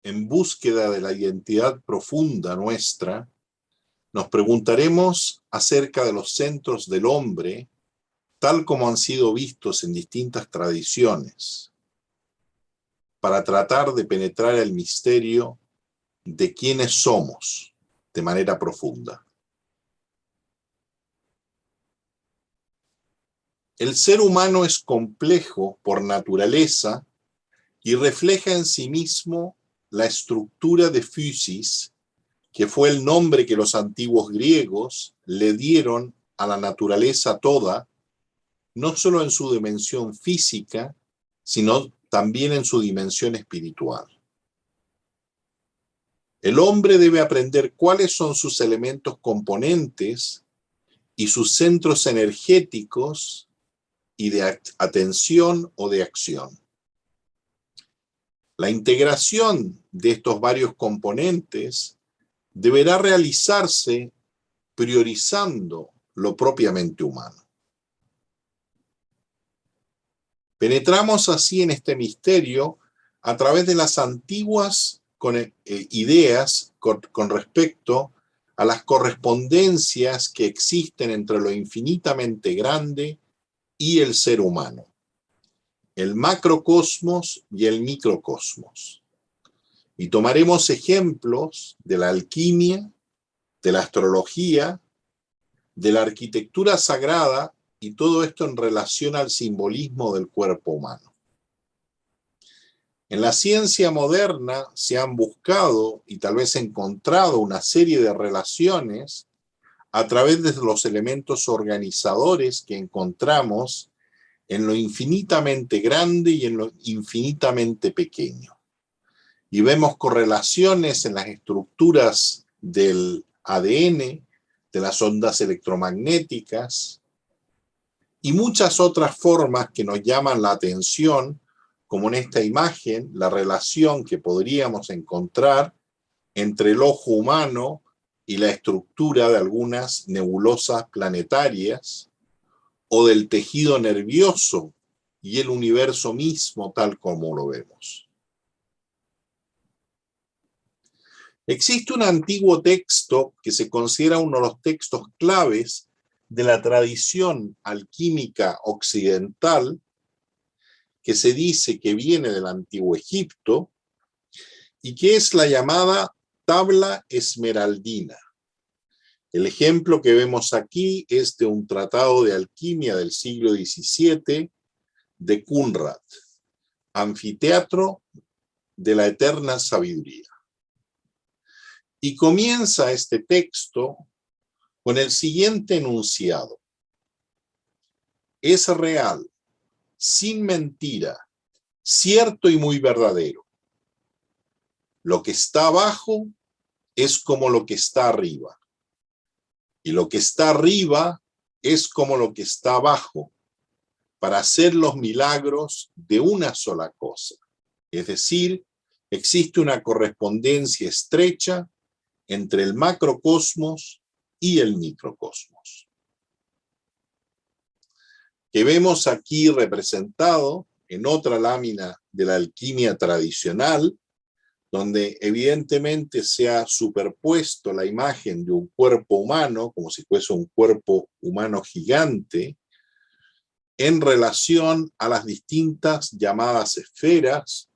en búsqueda de la identidad profunda nuestra, nos preguntaremos acerca de los centros del hombre, tal como han sido vistos en distintas tradiciones, para tratar de penetrar el misterio de quiénes somos de manera profunda. El ser humano es complejo por naturaleza y refleja en sí mismo la estructura de physis, que fue el nombre que los antiguos griegos le dieron a la naturaleza toda, no solo en su dimensión física, sino también en su dimensión espiritual. El hombre debe aprender cuáles son sus elementos componentes y sus centros energéticos y de atención o de acción. La integración de estos varios componentes deberá realizarse priorizando lo propiamente humano. Penetramos así en este misterio a través de las antiguas ideas con respecto a las correspondencias que existen entre lo infinitamente grande y el ser humano, el macrocosmos y el microcosmos. Y tomaremos ejemplos de la alquimia, de la astrología, de la arquitectura sagrada, y todo esto en relación al simbolismo del cuerpo humano. En la ciencia moderna se han buscado y tal vez encontrado una serie de relaciones a través de los elementos organizadores que encontramos en lo infinitamente grande y en lo infinitamente pequeño. Y vemos correlaciones en las estructuras del ADN, de las ondas electromagnéticas, y muchas otras formas que nos llaman la atención, como en esta imagen, la relación que podríamos encontrar entre el ojo humano y la estructura de algunas nebulosas planetarias, o del tejido nervioso y el universo mismo tal como lo vemos. Existe un antiguo texto que se considera uno de los textos claves de la tradición alquímica occidental, que se dice que viene del antiguo Egipto, y que es la llamada Tabla Esmeraldina. El ejemplo que vemos aquí es de un tratado de alquimia del siglo XVII de Kunrad, Anfiteatro de la Eterna Sabiduría. Y comienza este texto con el siguiente enunciado: es real, sin mentira, cierto y muy verdadero. Lo que está abajo es como lo que está arriba, y lo que está arriba es como lo que está abajo, para hacer los milagros de una sola cosa. Es decir, existe una correspondencia estrecha entre el macrocosmos y el microcosmos, que vemos aquí representado en otra lámina de la alquimia tradicional, donde evidentemente se ha superpuesto la imagen de un cuerpo humano, como si fuese un cuerpo humano gigante, en relación a las distintas llamadas esferas,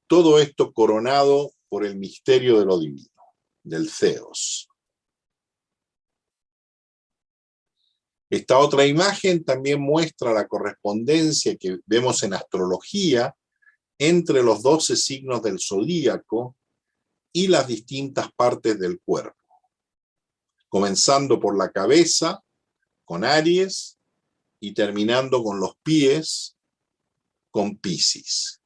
todo esto coronado por el misterio de lo divino, del Theos. Esta otra imagen también muestra la correspondencia que vemos en astrología entre los 12 signos del zodíaco y las distintas partes del cuerpo, comenzando por la cabeza, con Aries, y terminando con los pies, con Piscis.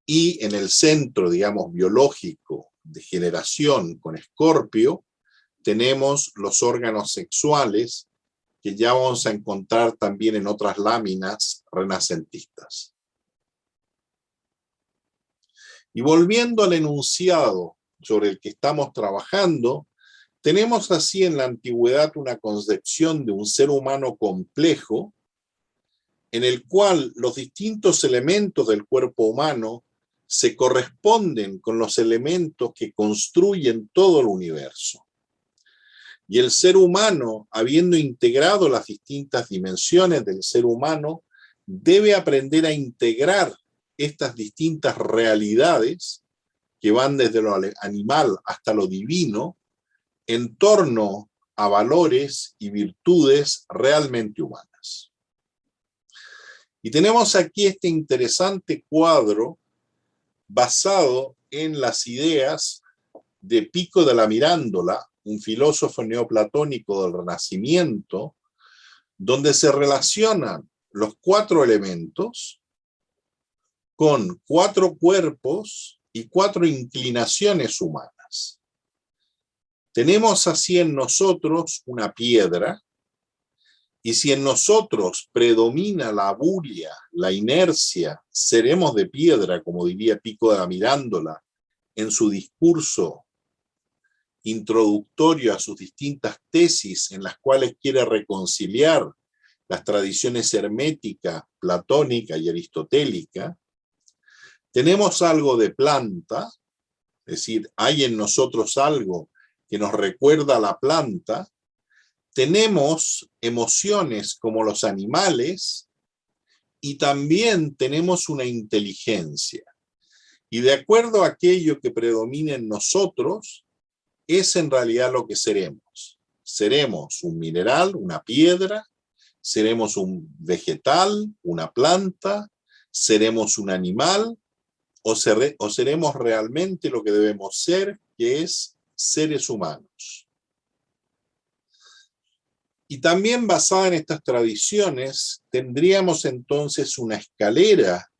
Y en el centro, digamos, biológico de generación, con Escorpio, tenemos los órganos sexuales, que ya vamos a encontrar también en otras láminas renacentistas. Y volviendo al enunciado sobre el que estamos trabajando, tenemos así en la antigüedad una concepción de un ser humano complejo, en el cual los distintos elementos del cuerpo humano se corresponden con los elementos que construyen todo el universo. Y el ser humano, habiendo integrado las distintas dimensiones del ser humano, debe aprender a integrar estas distintas realidades que van desde lo animal hasta lo divino en torno a valores y virtudes realmente humanas. Y tenemos aquí este interesante cuadro basado en las ideas de Pico della Mirandola, un filósofo neoplatónico del Renacimiento, donde se relacionan los 4 elementos con 4 cuerpos y 4 inclinaciones humanas. Tenemos así en nosotros una piedra, y si en nosotros predomina la abulia, la inercia, seremos de piedra, como diría Pico della Mirandola en su discurso introductorio a sus distintas tesis en las cuales quiere reconciliar las tradiciones hermética, platónica y aristotélica. Tenemos algo de planta, es decir, hay en nosotros algo que nos recuerda a la planta. Tenemos emociones como los animales y también tenemos una inteligencia. Y de acuerdo a aquello que predomina en nosotros, es en realidad lo que seremos. Seremos un mineral, una piedra, seremos un vegetal, una planta, seremos un animal, o seremos realmente lo que debemos ser, que es seres humanos. Y también basada en estas tradiciones, tendríamos entonces una escalera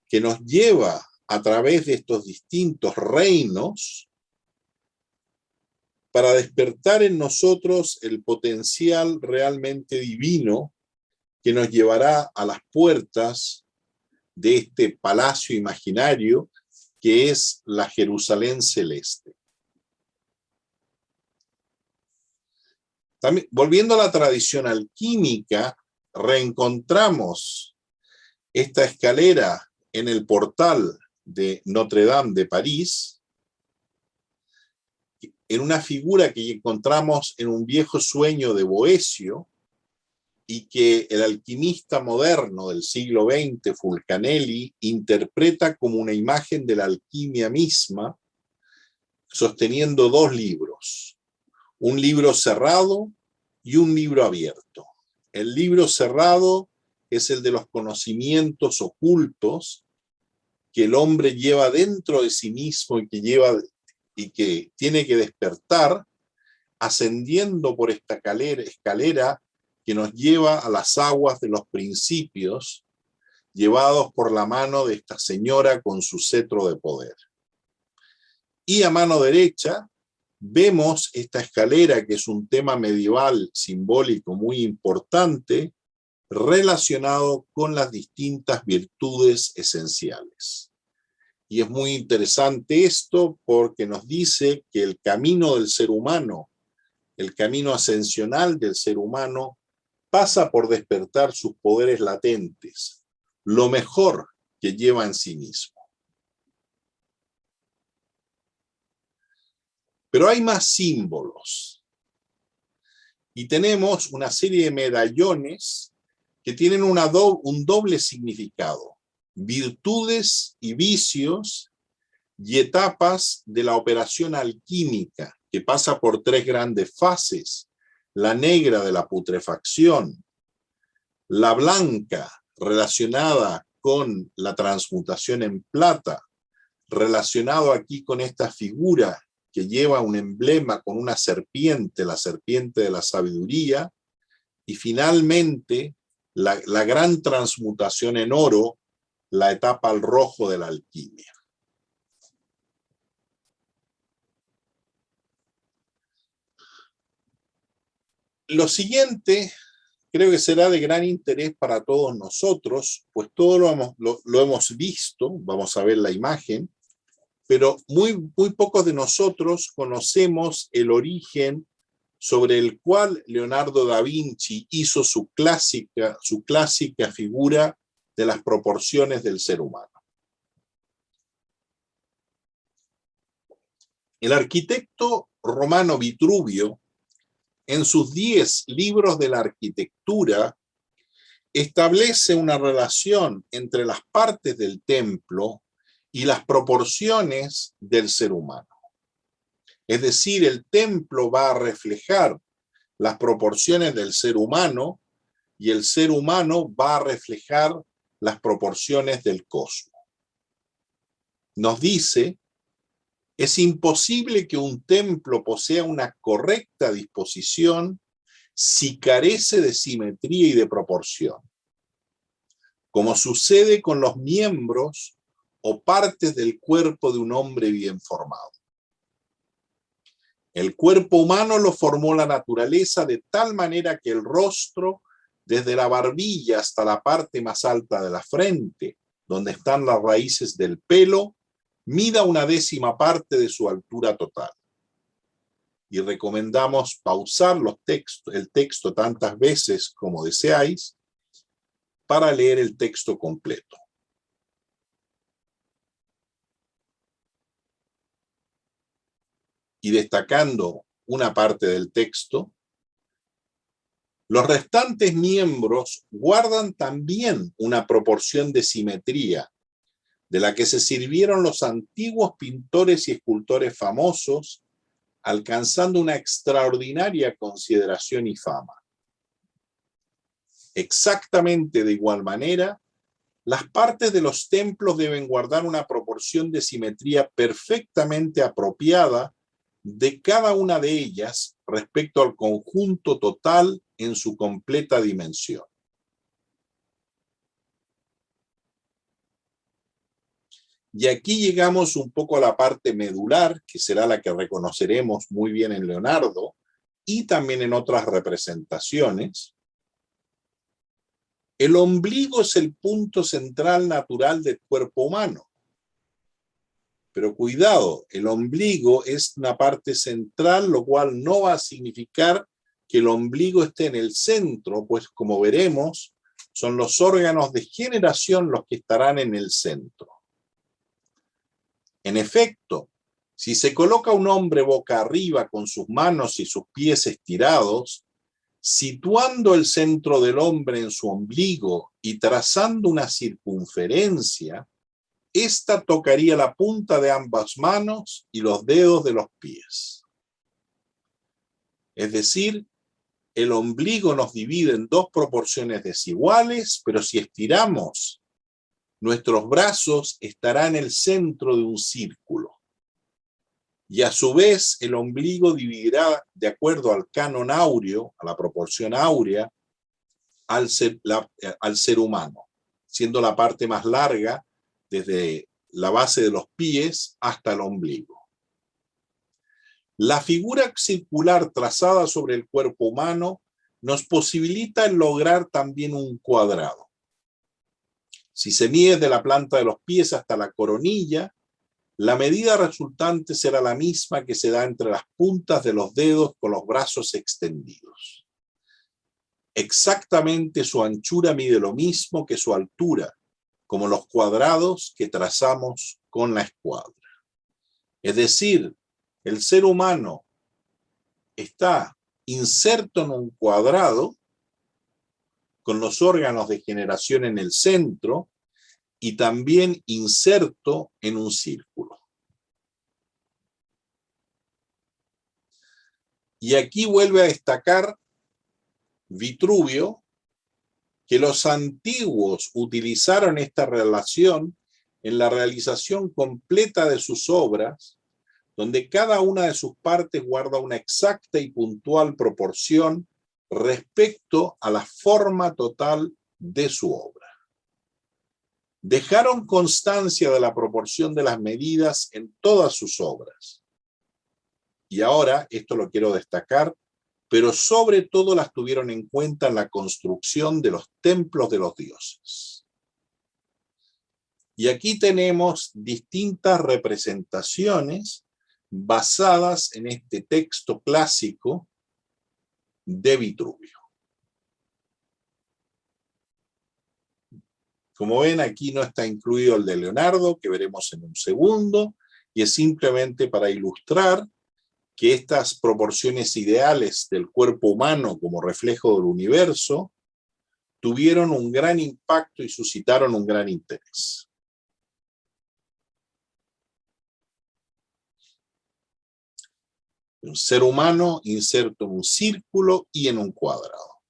que nos lleva a través de estos distintos reinos para despertar en nosotros el potencial realmente divino que nos llevará a las puertas de este palacio imaginario que es la Jerusalén celeste. También, volviendo a la tradición alquímica, reencontramos esta escalera en el portal de Notre Dame de París, en una figura que encontramos en un viejo sueño de Boecio, y que el alquimista moderno del siglo XX, Fulcanelli, interpreta como una imagen de la alquimia misma, sosteniendo 2 libros, un libro cerrado y un libro abierto. El libro cerrado es el de los conocimientos ocultos que el hombre lleva dentro de sí mismo y que tiene que despertar ascendiendo por esta escalera que nos lleva a las aguas de los principios, llevados por la mano de esta señora con su cetro de poder. Y a mano derecha vemos esta escalera, que es un tema medieval simbólico muy importante, relacionado con las distintas virtudes esenciales. Y es muy interesante esto porque nos dice que el camino del ser humano, el camino ascensional del ser humano, pasa por despertar sus poderes latentes, lo mejor que lleva en sí mismo. Pero hay más símbolos. Y tenemos una serie de medallones que tienen un doble significado: virtudes y vicios y etapas de la operación alquímica, que pasa por 3 grandes fases: la negra de la putrefacción, la blanca relacionada con la transmutación en plata, relacionado aquí con esta figura que lleva un emblema con una serpiente, la serpiente de la sabiduría, y finalmente la gran transmutación en oro, la etapa al rojo de la alquimia. Lo siguiente creo que será de gran interés para todos nosotros, pues todo lo hemos visto, vamos a ver la imagen, pero muy pocos de nosotros conocemos el origen sobre el cual Leonardo da Vinci hizo su clásica figura de las proporciones del ser humano. El arquitecto romano Vitruvio, en sus 10 libros de la arquitectura, establece una relación entre las partes del templo y las proporciones del ser humano. Es decir, el templo va a reflejar las proporciones del ser humano y el ser humano va a reflejar las proporciones del cosmos. Nos dice, es imposible que un templo posea una correcta disposición si carece de simetría y de proporción, como sucede con los miembros o partes del cuerpo de un hombre bien formado. El cuerpo humano lo formó la naturaleza de tal manera que el rostro, desde la barbilla hasta la parte más alta de la frente, donde están las raíces del pelo, mida una décima parte de su altura total. Y recomendamos pausar el texto tantas veces como deseáis para leer el texto completo. Y destacando una parte del texto, los restantes miembros guardan también una proporción de simetría, de la que se sirvieron los antiguos pintores y escultores famosos, alcanzando una extraordinaria consideración y fama. Exactamente de igual manera, las partes de los templos deben guardar una proporción de simetría perfectamente apropiada de cada una de ellas respecto al conjunto total en su completa dimensión. Y aquí llegamos un poco a la parte medular, que será la que reconoceremos muy bien en Leonardo y también en otras representaciones. El ombligo es el punto central natural del cuerpo humano. Pero cuidado, el ombligo es una parte central, lo cual no va a significar que el ombligo esté en el centro, pues como veremos, son los órganos de generación los que estarán en el centro. En efecto, si se coloca un hombre boca arriba con sus manos y sus pies estirados, situando el centro del hombre en su ombligo y trazando una circunferencia, esta tocaría la punta de ambas manos y los dedos de los pies. Es decir, el ombligo nos divide en dos proporciones desiguales, pero si estiramos, nuestros brazos estarán en el centro de un círculo. Y a su vez, el ombligo dividirá, de acuerdo al canon áureo, a la proporción áurea, al ser humano, siendo la parte más larga desde la base de los pies hasta el ombligo. La figura circular trazada sobre el cuerpo humano nos posibilita lograr también un cuadrado. Si se mide de la planta de los pies hasta la coronilla, la medida resultante será la misma que se da entre las puntas de los dedos con los brazos extendidos. Exactamente su anchura mide lo mismo que su altura, como los cuadrados que trazamos con la escuadra. Es decir, el ser humano está inserto en un cuadrado con los órganos de generación en el centro y también inserto en un círculo. Y aquí vuelve a destacar Vitruvio que los antiguos utilizaron esta relación en la realización completa de sus obras, donde cada una de sus partes guarda una exacta y puntual proporción respecto a la forma total de su obra. Dejaron constancia de la proporción de las medidas en todas sus obras. Y ahora, esto lo quiero destacar, pero sobre todo las tuvieron en cuenta en la construcción de los templos de los dioses. Y aquí tenemos distintas representaciones basadas en este texto clásico de Vitruvio. Como ven, aquí no está incluido el de Leonardo, que veremos en un segundo, y es simplemente para ilustrar que estas proporciones ideales del cuerpo humano como reflejo del universo tuvieron un gran impacto y suscitaron un gran interés. Un ser humano inserto en un círculo y en un cuadrado.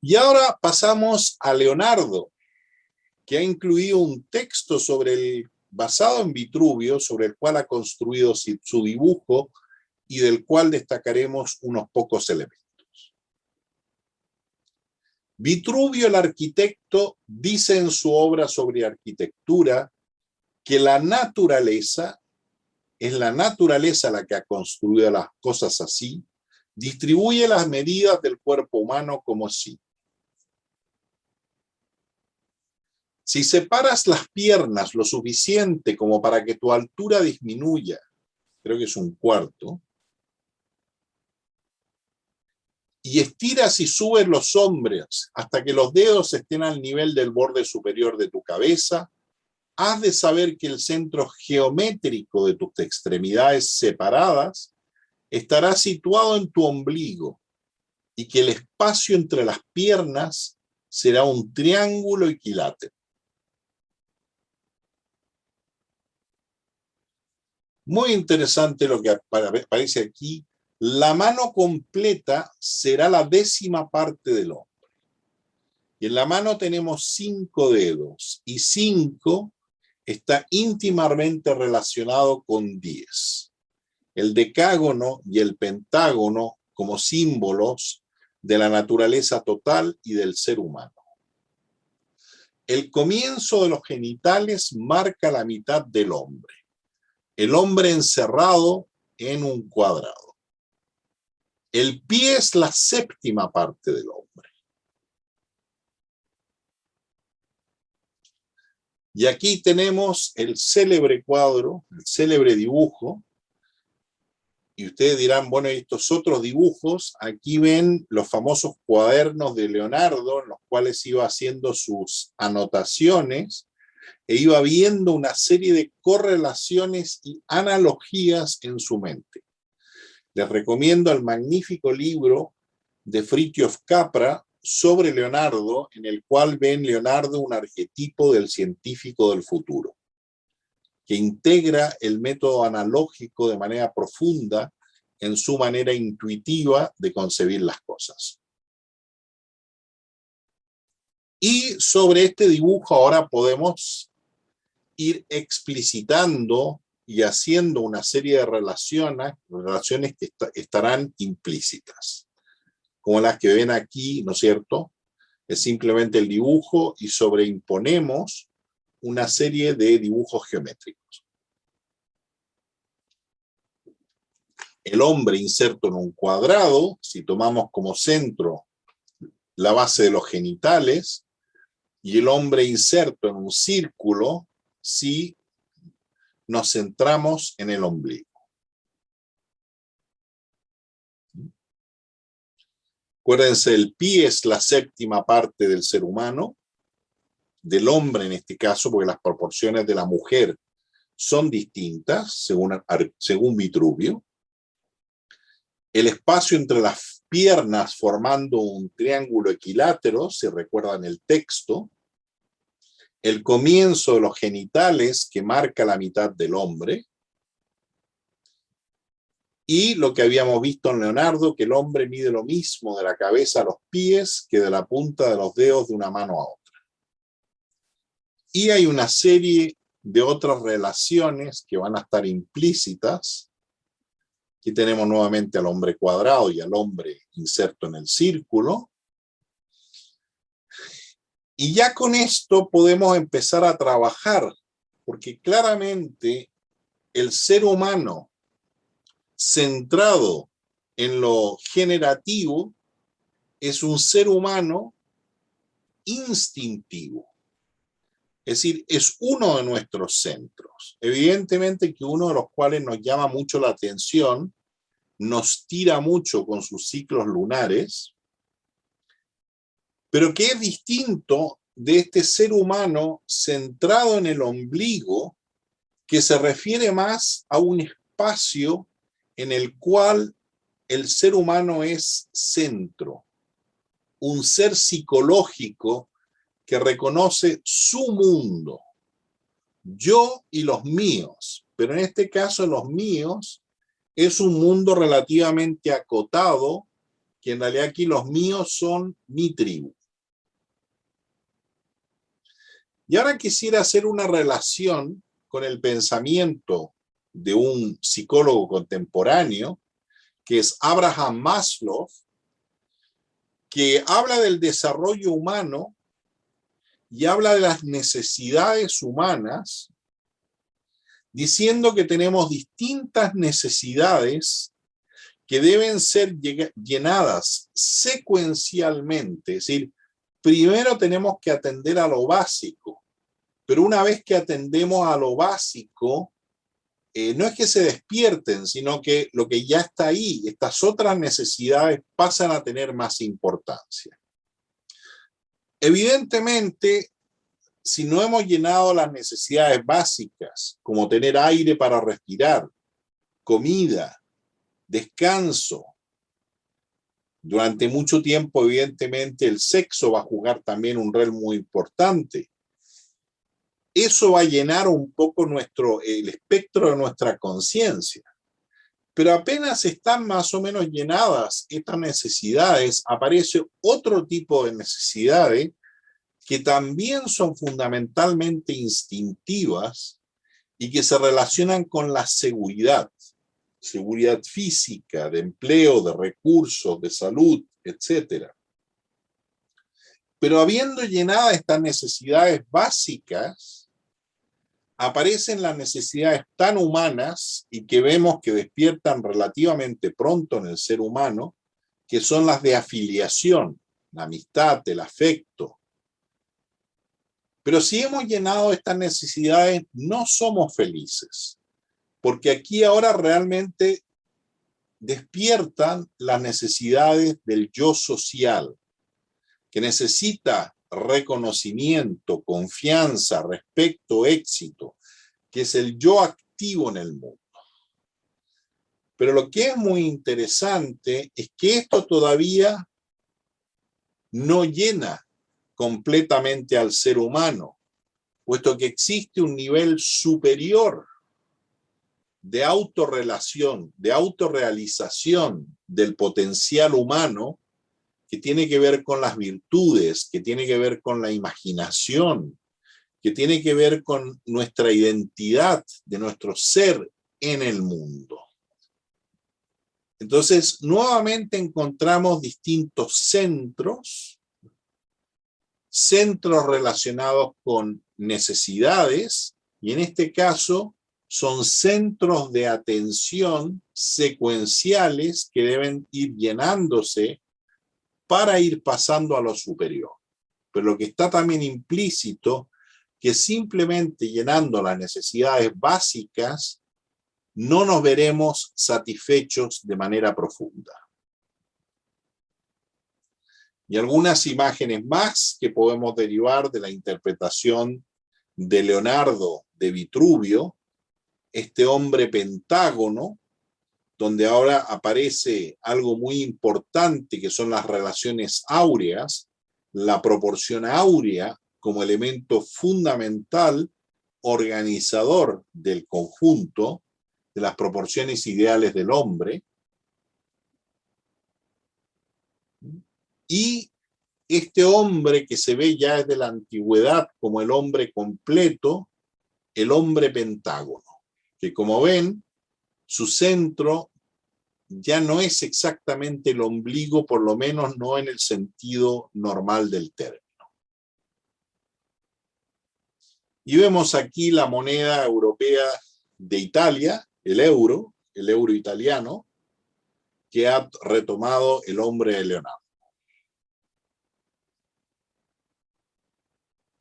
Y ahora pasamos a Leonardo, que ha incluido un texto basado en Vitruvio, sobre el cual ha construido su dibujo y del cual destacaremos unos pocos elementos. Vitruvio, el arquitecto, dice en su obra sobre arquitectura que la naturaleza es la naturaleza la que ha construido las cosas así, distribuye las medidas del cuerpo humano como si. Si separas las piernas lo suficiente como para que tu altura disminuya, creo que es 1/4, y estiras y subes los hombros hasta que los dedos estén al nivel del borde superior de tu cabeza, has de saber que el centro geométrico de tus extremidades separadas estará situado en tu ombligo y que el espacio entre las piernas será un triángulo equilátero. Muy interesante lo que aparece aquí. La mano completa será la 10ª parte del hombre. Y en la mano tenemos 5 dedos, y 5 está íntimamente relacionado con 10. El decágono y el pentágono como símbolos de la naturaleza total y del ser humano. El comienzo de los genitales marca la mitad del hombre. El hombre encerrado en un cuadrado. El pie es la 7ª parte del hombre. Y aquí tenemos el célebre cuadro, el célebre dibujo. Y ustedes dirán, bueno, estos otros dibujos, aquí ven los famosos cuadernos de Leonardo, en los cuales iba haciendo sus anotaciones, e iba viendo una serie de correlaciones y analogías en su mente. Les recomiendo el magnífico libro de Fritjof Capra sobre Leonardo, en el cual ven Leonardo un arquetipo del científico del futuro, que integra el método analógico de manera profunda en su manera intuitiva de concebir las cosas. Y sobre este dibujo ahora podemos ir explicitando y haciendo una serie de relaciones que estarán implícitas, como las que ven aquí, ¿no es cierto? Es simplemente el dibujo y sobreimponemos una serie de dibujos geométricos. El hombre inserto en un cuadrado, si tomamos como centro la base de los genitales, y el hombre inserto en un círculo, si nos centramos en el ombligo. Acuérdense, el pie es la 7ª parte del ser humano, del hombre en este caso, porque las proporciones de la mujer son distintas, según Vitruvio. El espacio entre las piernas formando un triángulo equilátero, si recuerdan el texto. El comienzo de los genitales, que marca la mitad del hombre. Y lo que habíamos visto en Leonardo, que el hombre mide lo mismo de la cabeza a los pies que de la punta de los dedos de una mano a otra. Y hay una serie de otras relaciones que van a estar implícitas. Aquí tenemos nuevamente al hombre cuadrado y al hombre inserto en el círculo. Y ya con esto podemos empezar a trabajar, porque claramente el ser humano centrado en lo generativo es un ser humano instintivo. Es decir, es uno de nuestros centros. Evidentemente que uno de los cuales nos llama mucho la atención, nos tira mucho con sus ciclos lunares, pero que es distinto de este ser humano centrado en el ombligo, que se refiere más a un espacio en el cual el ser humano es centro, un ser psicológico que reconoce su mundo, yo y los míos, pero en este caso los míos es un mundo relativamente acotado, que en realidad aquí los míos son mi tribu. Y ahora quisiera hacer una relación con el pensamiento de un psicólogo contemporáneo, que es Abraham Maslow, que habla del desarrollo humano y habla de las necesidades humanas, diciendo que tenemos distintas necesidades que deben ser llenadas secuencialmente, es decir, primero tenemos que atender a lo básico, pero una vez que atendemos a lo básico, no es que se despierten, sino que lo que ya está ahí, estas otras necesidades pasan a tener más importancia. Evidentemente, si no hemos llenado las necesidades básicas, como tener aire para respirar, comida, descanso, durante mucho tiempo, evidentemente, el sexo va a jugar también un rol muy importante. Eso va a llenar un poco el espectro de nuestra conciencia. Pero apenas están más o menos llenadas estas necesidades, aparece otro tipo de necesidades que también son fundamentalmente instintivas y que se relacionan con la seguridad física, de empleo, de recursos, de salud, etc. Pero habiendo llenado estas necesidades básicas, aparecen las necesidades tan humanas y que vemos que despiertan relativamente pronto en el ser humano, que son las de afiliación, la amistad, el afecto. Pero si hemos llenado estas necesidades, no somos felices, porque aquí ahora realmente despiertan las necesidades del yo social, que necesita reconocimiento, confianza, respeto, éxito, que es el yo activo en el mundo. Pero lo que es muy interesante es que esto todavía no llena completamente al ser humano, puesto que existe un nivel superior de autorrelación, de autorrealización del potencial humano, que tiene que ver con las virtudes, que tiene que ver con la imaginación, que tiene que ver con nuestra identidad, de nuestro ser en el mundo. Entonces, nuevamente encontramos distintos centros relacionados con necesidades, y en este caso son centros de atención secuenciales que deben ir llenándose para ir pasando a lo superior. Pero lo que está también implícito, que simplemente llenando las necesidades básicas, no nos veremos satisfechos de manera profunda. Y algunas imágenes más que podemos derivar de la interpretación de Leonardo de Vitruvio, este hombre pentágono, donde ahora aparece algo muy importante que son las relaciones áureas, la proporción áurea como elemento fundamental, organizador del conjunto, de las proporciones ideales del hombre, y este hombre que se ve ya desde la antigüedad como el hombre completo, el hombre pentágono, que como ven, su centro ya no es exactamente el ombligo, por lo menos no en el sentido normal del término. Y vemos aquí la moneda europea de Italia, el euro italiano, que ha retomado el hombre de Leonardo.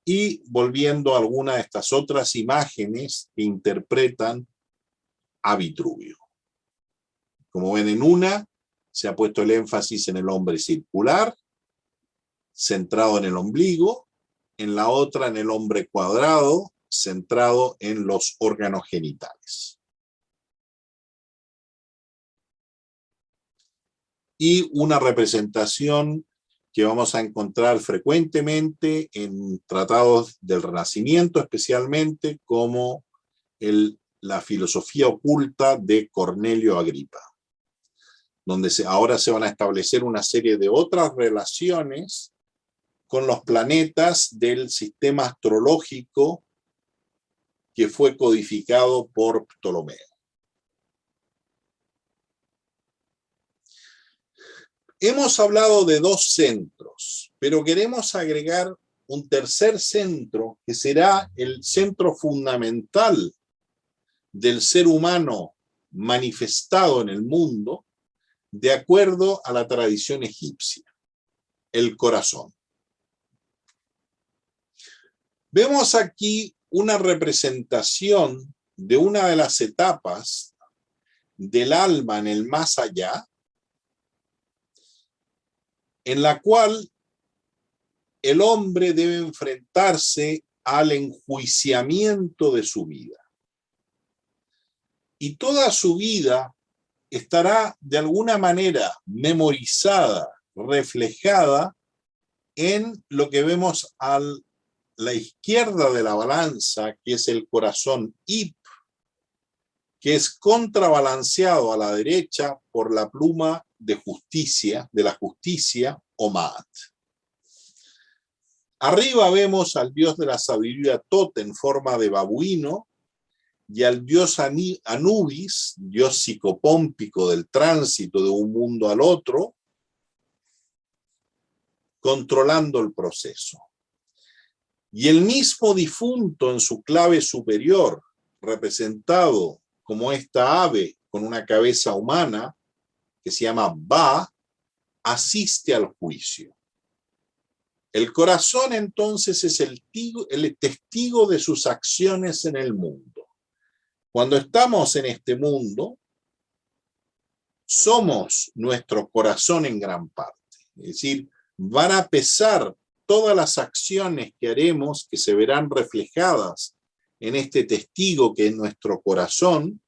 Y volviendo a alguna de estas otras imágenes que interpretan a Vitruvio. Como ven, en una se ha puesto el énfasis en el hombre circular, centrado en el ombligo, en la otra en el hombre cuadrado, centrado en los órganos genitales. Y una representación que vamos a encontrar frecuentemente en tratados del Renacimiento, especialmente como la filosofía oculta de Cornelio Agripa, donde ahora se van a establecer una serie de otras relaciones con los planetas del sistema astrológico que fue codificado por Ptolomeo. Hemos hablado de dos centros, pero queremos agregar un tercer centro, que será el centro fundamental del ser humano manifestado en el mundo, de acuerdo a la tradición egipcia, el corazón. Vemos aquí una representación de una de las etapas del alma en el más allá, en la cual el hombre debe enfrentarse al enjuiciamiento de su vida. Y toda su vida estará de alguna manera memorizada, reflejada en lo que vemos a la izquierda de la balanza, que es el corazón Ip, que es contrabalanceado a la derecha por la pluma de justicia, de la justicia, o Maat. Arriba vemos al dios de la sabiduría Tot en forma de babuino, y al dios Anubis, dios psicopómpico del tránsito de un mundo al otro, controlando el proceso. Y el mismo difunto en su clave superior, representado como esta ave con una cabeza humana, que se llama Ba, asiste al juicio. El corazón entonces es el testigo de sus acciones en el mundo. Cuando estamos en este mundo, somos nuestro corazón en gran parte. Es decir, van a pesar todas las acciones que haremos, que se verán reflejadas en este testigo que es nuestro corazón,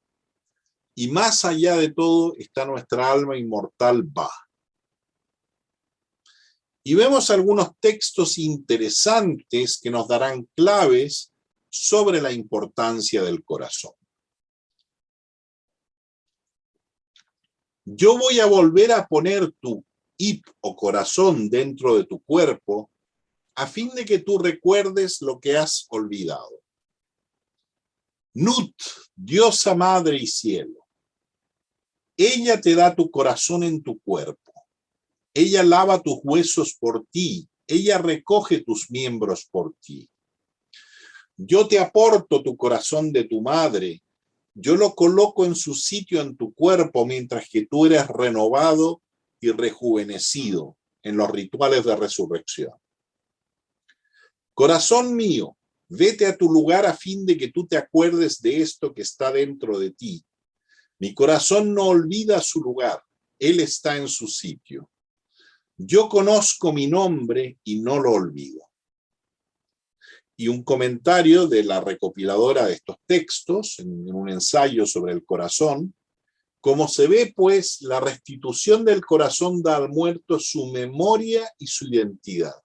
y más allá de todo está nuestra alma inmortal Ba. Y vemos algunos textos interesantes que nos darán claves sobre la importancia del corazón. Yo voy a volver a poner tu Ip o corazón dentro de tu cuerpo a fin de que tú recuerdes lo que has olvidado. Nut, diosa madre y cielo, ella te da tu corazón en tu cuerpo. Ella lava tus huesos por ti, ella recoge tus miembros por ti. Yo te aporto tu corazón de tu madre, yo lo coloco en su sitio en tu cuerpo mientras que tú eres renovado y rejuvenecido en los rituales de resurrección. Corazón mío, vete a tu lugar a fin de que tú te acuerdes de esto que está dentro de ti. Mi corazón no olvida su lugar, él está en su sitio. Yo conozco mi nombre y no lo olvido. Y un comentario de la recopiladora de estos textos, en un ensayo sobre el corazón. Como se ve, pues, la restitución del corazón da al muerto su memoria y su identidad.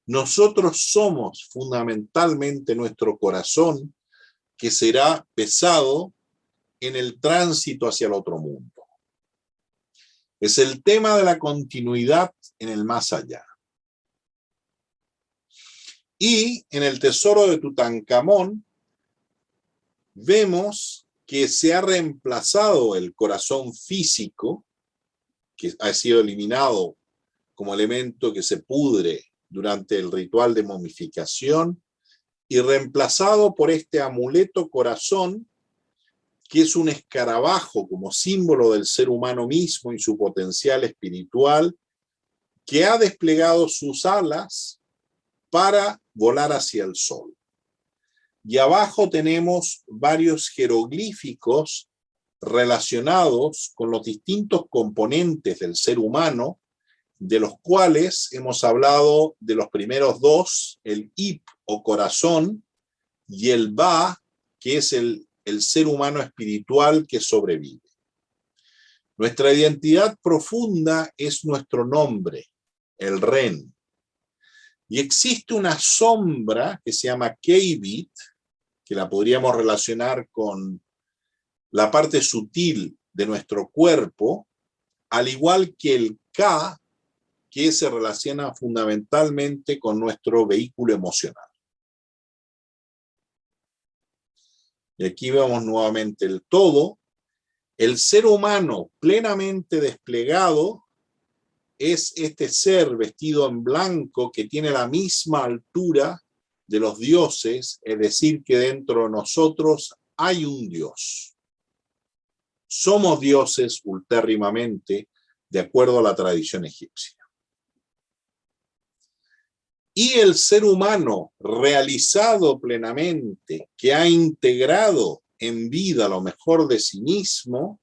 Nosotros somos fundamentalmente nuestro corazón, que será pesado en el tránsito hacia el otro mundo. Es el tema de la continuidad en el más allá. Y en el tesoro de Tutankamón vemos que se ha reemplazado el corazón físico, que ha sido eliminado como elemento que se pudre durante el ritual de momificación, y reemplazado por este amuleto corazón, que es un escarabajo como símbolo del ser humano mismo y su potencial espiritual, que ha desplegado sus alas para volar hacia el sol. Y abajo tenemos varios jeroglíficos relacionados con los distintos componentes del ser humano, de los cuales hemos hablado de los primeros dos, el Ip o corazón, y el Ba, que es el ser humano espiritual que sobrevive. Nuestra identidad profunda es nuestro nombre, el Ren. Y existe una sombra que se llama Keivit, que la podríamos relacionar con la parte sutil de nuestro cuerpo, al igual que el Ka, que se relaciona fundamentalmente con nuestro vehículo emocional. Y aquí vemos nuevamente el todo. El ser humano plenamente desplegado es este ser vestido en blanco que tiene la misma altura de los dioses, es decir, que dentro de nosotros hay un Dios. Somos dioses ultérrimamente, de acuerdo a la tradición egipcia. Y el ser humano realizado plenamente, que ha integrado en vida lo mejor de sí mismo,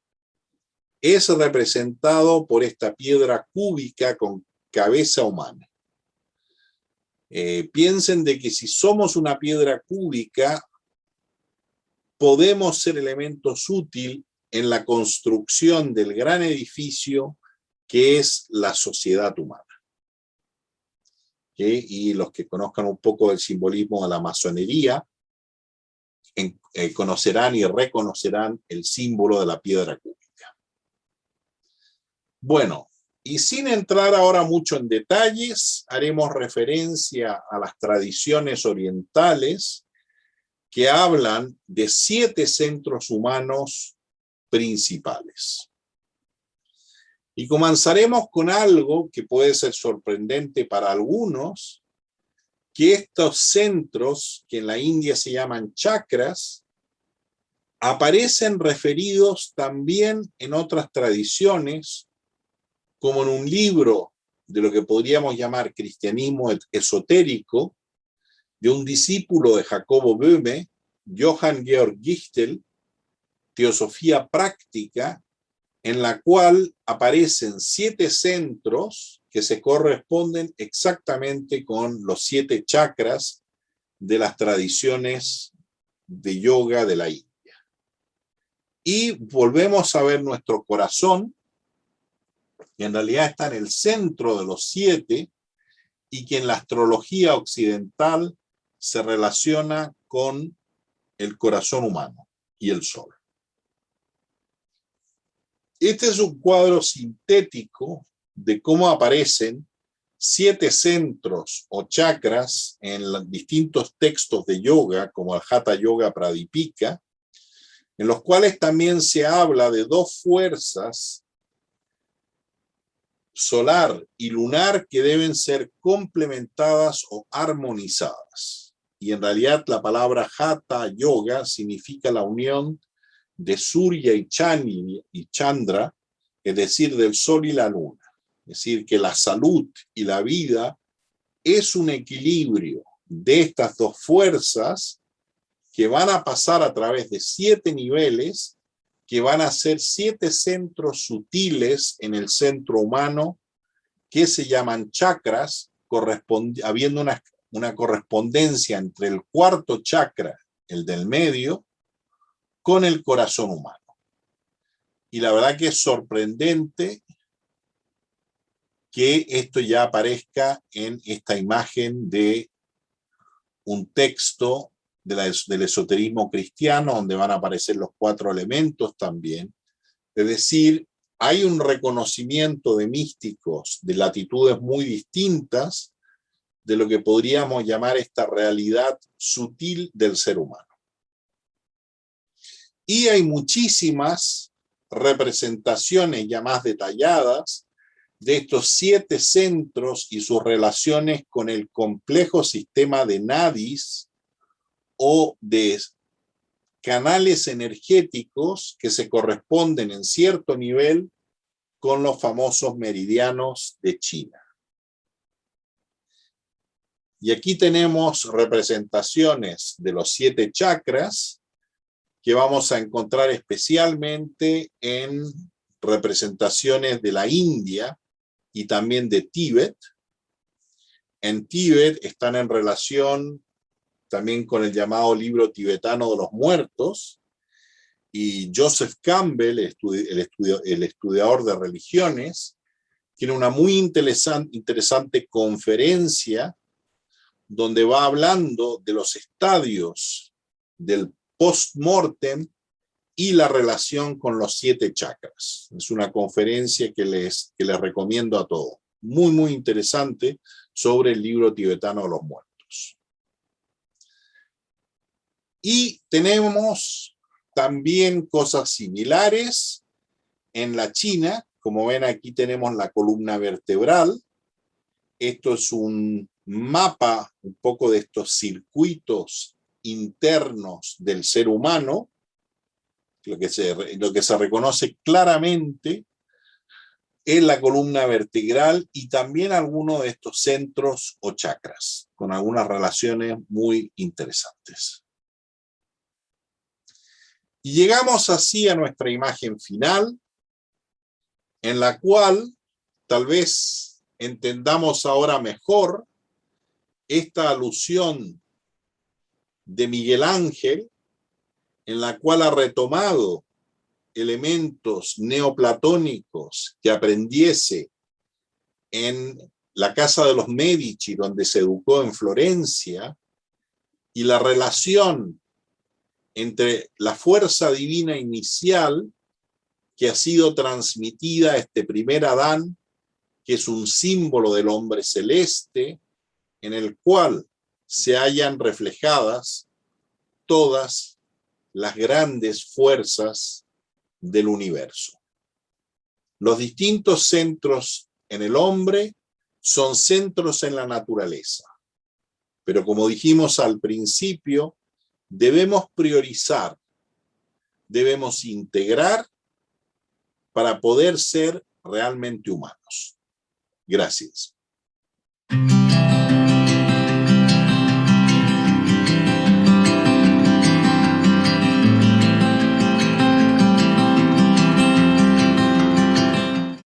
es representado por esta piedra cúbica con cabeza humana. Piensen de que si somos una piedra cúbica, podemos ser elementos útiles en la construcción del gran edificio que es la sociedad humana. Y los que conozcan un poco del simbolismo de la masonería, conocerán y reconocerán el símbolo de la piedra cúbica. Bueno, y sin entrar ahora mucho en detalles, haremos referencia a las tradiciones orientales que hablan de 7 centros humanos principales. Y comenzaremos con algo que puede ser sorprendente para algunos, que estos centros, que en la India se llaman chakras, aparecen referidos también en otras tradiciones, como en un libro de lo que podríamos llamar cristianismo esotérico, de un discípulo de Jacobo Böhme, Johann Georg Gichtel, Teosofía Práctica, en la cual aparecen 7 centros que se corresponden exactamente con los 7 chakras de las tradiciones de yoga de la India. Y volvemos a ver nuestro corazón, que en realidad está en el centro de los 7 y que en la astrología occidental se relaciona con el corazón humano y el sol. Este es un cuadro sintético de cómo aparecen 7 centros o chakras en los distintos textos de yoga, como el Hatha Yoga Pradipika, en los cuales también se habla de 2 fuerzas, solar y lunar, que deben ser complementadas o armonizadas. Y en realidad la palabra Hatha Yoga significa la unión de Surya y Chandra, es decir, del sol y la luna. Es decir, que la salud y la vida es un equilibrio de estas 2 fuerzas que van a pasar a través de 7 niveles, que van a ser 7 centros sutiles en el centro humano, que se llaman chakras, habiendo una correspondencia entre el 4º chakra, el del medio, con el corazón humano. Y la verdad que es sorprendente que esto ya aparezca en esta imagen de un texto del esoterismo cristiano, donde van a aparecer los 4 elementos también. Es decir, hay un reconocimiento de místicos de latitudes muy distintas de lo que podríamos llamar esta realidad sutil del ser humano. Y hay muchísimas representaciones ya más detalladas de estos 7 centros y sus relaciones con el complejo sistema de nadis o de canales energéticos que se corresponden en cierto nivel con los famosos meridianos de China. Y aquí tenemos representaciones de los 7 chakras que vamos a encontrar especialmente en representaciones de la India y también de Tíbet. En Tíbet están en relación también con el llamado libro tibetano de los muertos, y Joseph Campbell, el estudiador de religiones, tiene una muy interesante conferencia donde va hablando de los estadios del post-mortem y la relación con los 7 chakras. Es una conferencia que les recomiendo a todos. Muy, muy interesante sobre el libro tibetano de los muertos. Y tenemos también cosas similares en la China. Como ven, aquí tenemos la columna vertebral. Esto es un mapa un poco de estos circuitos internos del ser humano. Lo que se reconoce claramente es la columna vertebral y también algunos de estos centros o chakras, con algunas relaciones muy interesantes. Y llegamos así a nuestra imagen final, en la cual tal vez entendamos ahora mejor esta alusión de Miguel Ángel, en la cual ha retomado elementos neoplatónicos que aprendiese en la casa de los Medici, donde se educó en Florencia, y la relación entre la fuerza divina inicial que ha sido transmitida a este primer Adán, que es un símbolo del hombre celeste, en el cual se hallan reflejadas todas las grandes fuerzas del universo. Los distintos centros en el hombre son centros en la naturaleza. Pero como dijimos al principio, debemos priorizar, debemos integrar para poder ser realmente humanos. Gracias.